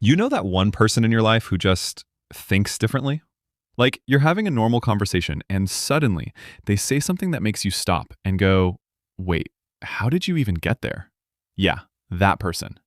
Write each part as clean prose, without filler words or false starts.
You know that one person in your life who just thinks differently? Like you're having a normal conversation and suddenly they say something that makes you stop and go, wait, how did you even get there? Yeah, that person.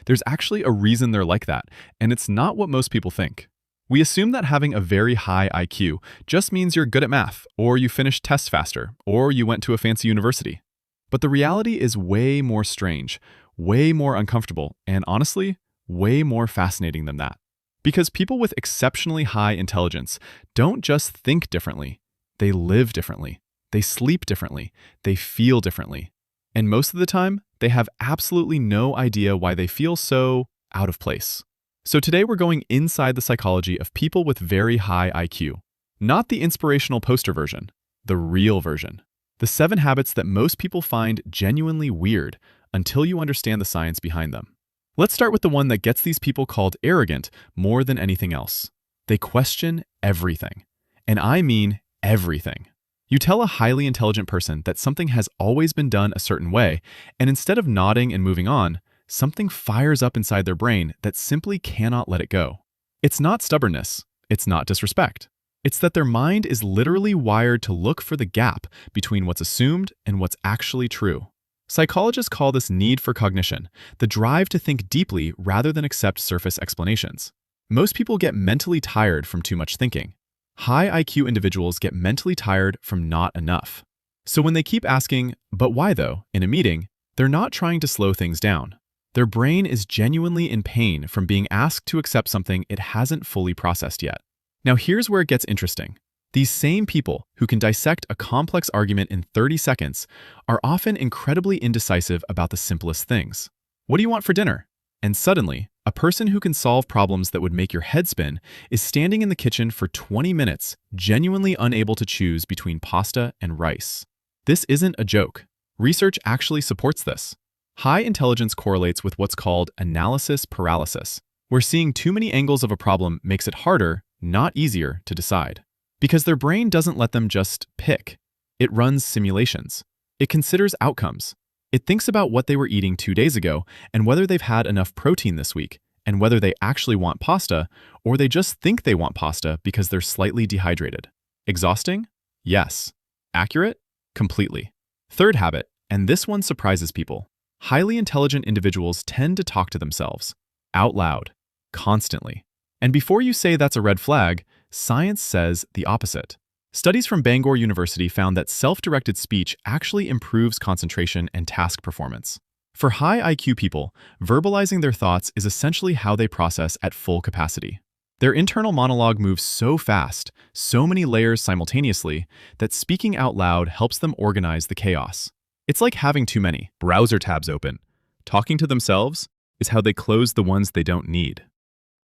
There's actually a reason they're like that, and it's not what most people think. We assume that having a very high IQ just means you're good at math, or you finished tests faster, or you went to a fancy university. But the reality is way more strange, way more uncomfortable, and honestly, way more fascinating than that. Because people with exceptionally high intelligence don't just think differently, they live differently, they sleep differently, they feel differently. And most of the time, they have absolutely no idea why they feel so out of place. So today we're going inside the psychology of people with very high IQ. Not the inspirational poster version, the real version. The 7 habits that most people find genuinely weird until you understand the science behind them. Let's start with the one that gets these people called arrogant more than anything else. They question everything. And I mean everything. You tell a highly intelligent person that something has always been done a certain way, and instead of nodding and moving on, something fires up inside their brain that simply cannot let it go. It's not stubbornness. It's not disrespect. It's that their mind is literally wired to look for the gap between what's assumed and what's actually true. Psychologists call this need for cognition, the drive to think deeply rather than accept surface explanations. Most people get mentally tired from too much thinking. High IQ individuals get mentally tired from not enough. So when they keep asking, "But why though?" in a meeting, they're not trying to slow things down. Their brain is genuinely in pain from being asked to accept something it hasn't fully processed yet. Now here's where it gets interesting. These same people who can dissect a complex argument in 30 seconds are often incredibly indecisive about the simplest things. What do you want for dinner? And suddenly, a person who can solve problems that would make your head spin is standing in the kitchen for 20 minutes, genuinely unable to choose between pasta and rice. This isn't a joke. Research actually supports this. High intelligence correlates with what's called analysis paralysis, where seeing too many angles of a problem makes it harder, not easier, to decide. Because their brain doesn't let them just pick. It runs simulations. It considers outcomes. It thinks about what they were eating 2 days ago and whether they've had enough protein this week, and whether they actually want pasta or they just think they want pasta because they're slightly dehydrated. Exhausting? Yes. Accurate? Completely. Third habit, and this one surprises people. Highly intelligent individuals tend to talk to themselves, out loud, constantly. And before you say that's a red flag, science says the opposite. Studies from Bangor University found that self-directed speech actually improves concentration and task performance. For high IQ people, verbalizing their thoughts is essentially how they process at full capacity. Their internal monologue moves so fast, so many layers simultaneously, that speaking out loud helps them organize the chaos. It's like having too many browser tabs open. Talking to themselves is how they close the ones they don't need.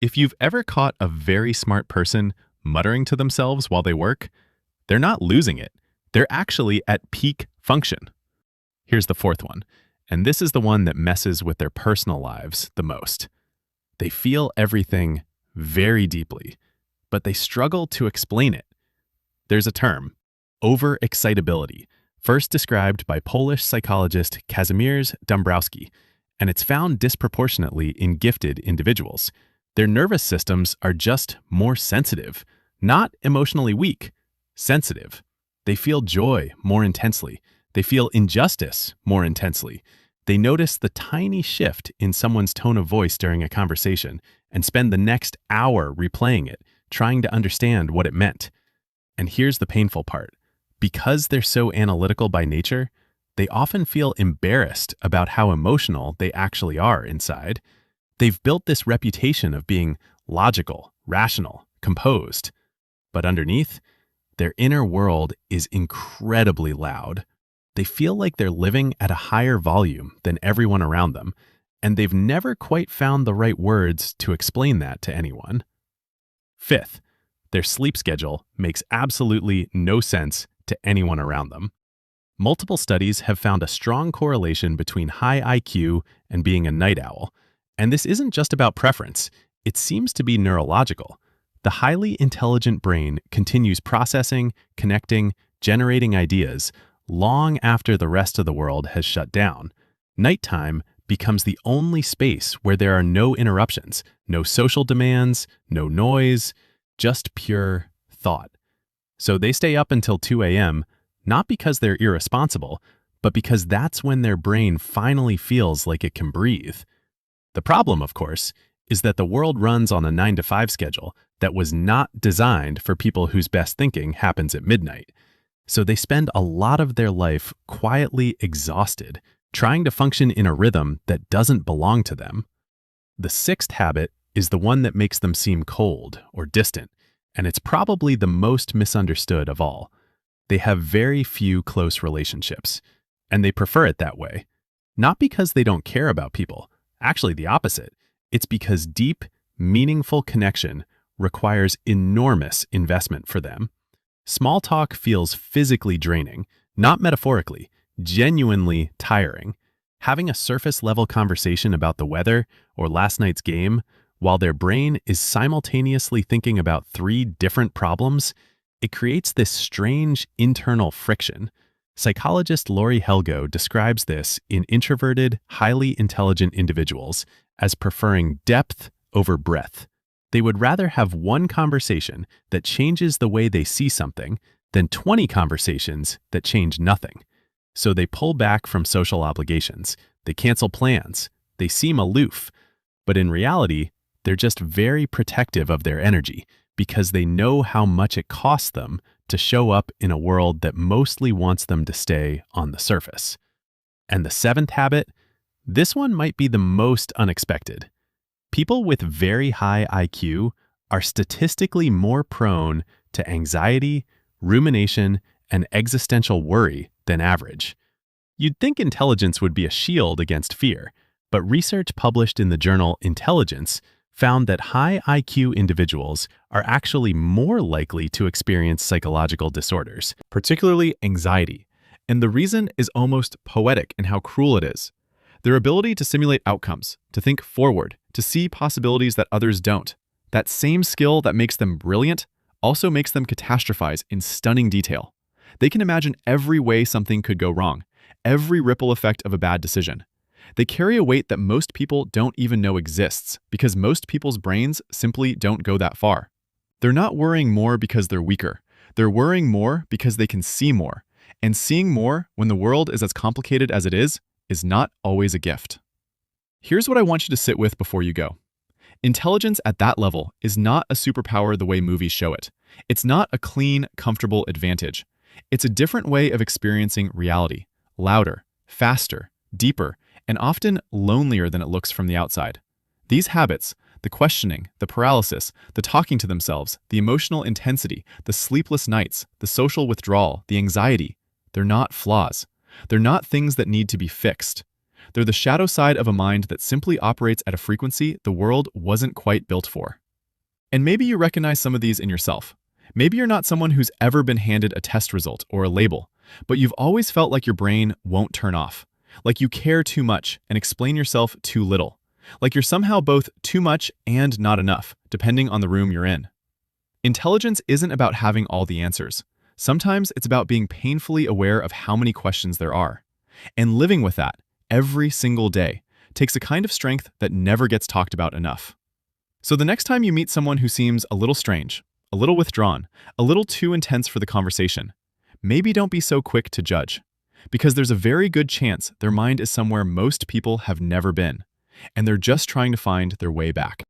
If you've ever caught a very smart person muttering to themselves while they work, they're not losing it. They're actually at peak function. Here's the fourth one, and this is the one that messes with their personal lives the most. They feel everything very deeply, but they struggle to explain it. There's a term, overexcitability, first described by Polish psychologist Kazimierz Dąbrowski, and it's found disproportionately in gifted individuals. Their nervous systems are just more sensitive, not emotionally weak, sensitive. They feel joy more intensely. They feel injustice more intensely. They notice the tiny shift in someone's tone of voice during a conversation and spend the next hour replaying it, trying to understand what it meant. And here's the painful part. Because they're so analytical by nature, they often feel embarrassed about how emotional they actually are inside. They've built this reputation of being logical, rational, composed. But underneath, their inner world is incredibly loud. They feel like they're living at a higher volume than everyone around them, and they've never quite found the right words to explain that to anyone. Fifth, their sleep schedule makes absolutely no sense to anyone around them. Multiple studies have found a strong correlation between high IQ and being a night owl. And this isn't just about preference, it seems to be neurological. The highly intelligent brain continues processing, connecting, generating ideas long after the rest of the world has shut down. Nighttime becomes the only space where there are no interruptions, no social demands, no noise, just pure thought. So they stay up until 2 a.m., not because they're irresponsible, but because that's when their brain finally feels like it can breathe. The problem, of course, is that the world runs on a 9-to-5 schedule that was not designed for people whose best thinking happens at midnight. So they spend a lot of their life quietly exhausted, trying to function in a rhythm that doesn't belong to them. The sixth habit is the one that makes them seem cold or distant, and it's probably the most misunderstood of all. They have very few close relationships, and they prefer it that way. Not because they don't care about people, actually the opposite. It's because deep, meaningful connection requires enormous investment for them. Small talk feels physically draining, not metaphorically, genuinely tiring. Having a surface-level conversation about the weather or last night's game, while their brain is simultaneously thinking about 3 different problems, it creates this strange internal friction. Psychologist Laurie Helgo describes this in introverted, highly intelligent individuals as preferring depth over breadth. They would rather have one conversation that changes the way they see something than 20 conversations that change nothing. So they pull back from social obligations, they cancel plans, they seem aloof, but in reality, they're just very protective of their energy because they know how much it costs them to show up in a world that mostly wants them to stay on the surface. And the 7th habit, this one might be the most unexpected. People with very high IQ are statistically more prone to anxiety, rumination, and existential worry than average. You'd think intelligence would be a shield against fear, but research published in the journal Intelligence found that high IQ individuals are actually more likely to experience psychological disorders, particularly anxiety. And the reason is almost poetic in how cruel it is. Their ability to simulate outcomes, to think forward, to see possibilities that others don't. That same skill that makes them brilliant also makes them catastrophize in stunning detail. They can imagine every way something could go wrong, every ripple effect of a bad decision. They carry a weight that most people don't even know exists because most people's brains simply don't go that far. They're not worrying more because they're weaker. They're worrying more because they can see more. And seeing more when the world is as complicated as it is not always a gift. Here's what I want you to sit with before you go. Intelligence at that level is not a superpower the way movies show it. It's not a clean, comfortable advantage. It's a different way of experiencing reality, louder, faster, deeper, and often lonelier than it looks from the outside. These habits, the questioning, the paralysis, the talking to themselves, the emotional intensity, the sleepless nights, the social withdrawal, the anxiety, they're not flaws. They're not things that need to be fixed. They're the shadow side of a mind that simply operates at a frequency the world wasn't quite built for. And maybe you recognize some of these in yourself. Maybe you're not someone who's ever been handed a test result or a label, but you've always felt like your brain won't turn off, like you care too much and explain yourself too little, like you're somehow both too much and not enough, depending on the room you're in. Intelligence isn't about having all the answers. Sometimes it's about being painfully aware of how many questions there are. And living with that every single day takes a kind of strength that never gets talked about enough. So the next time you meet someone who seems a little strange, a little withdrawn, a little too intense for the conversation, maybe don't be so quick to judge, because there's a very good chance their mind is somewhere most people have never been, and they're just trying to find their way back.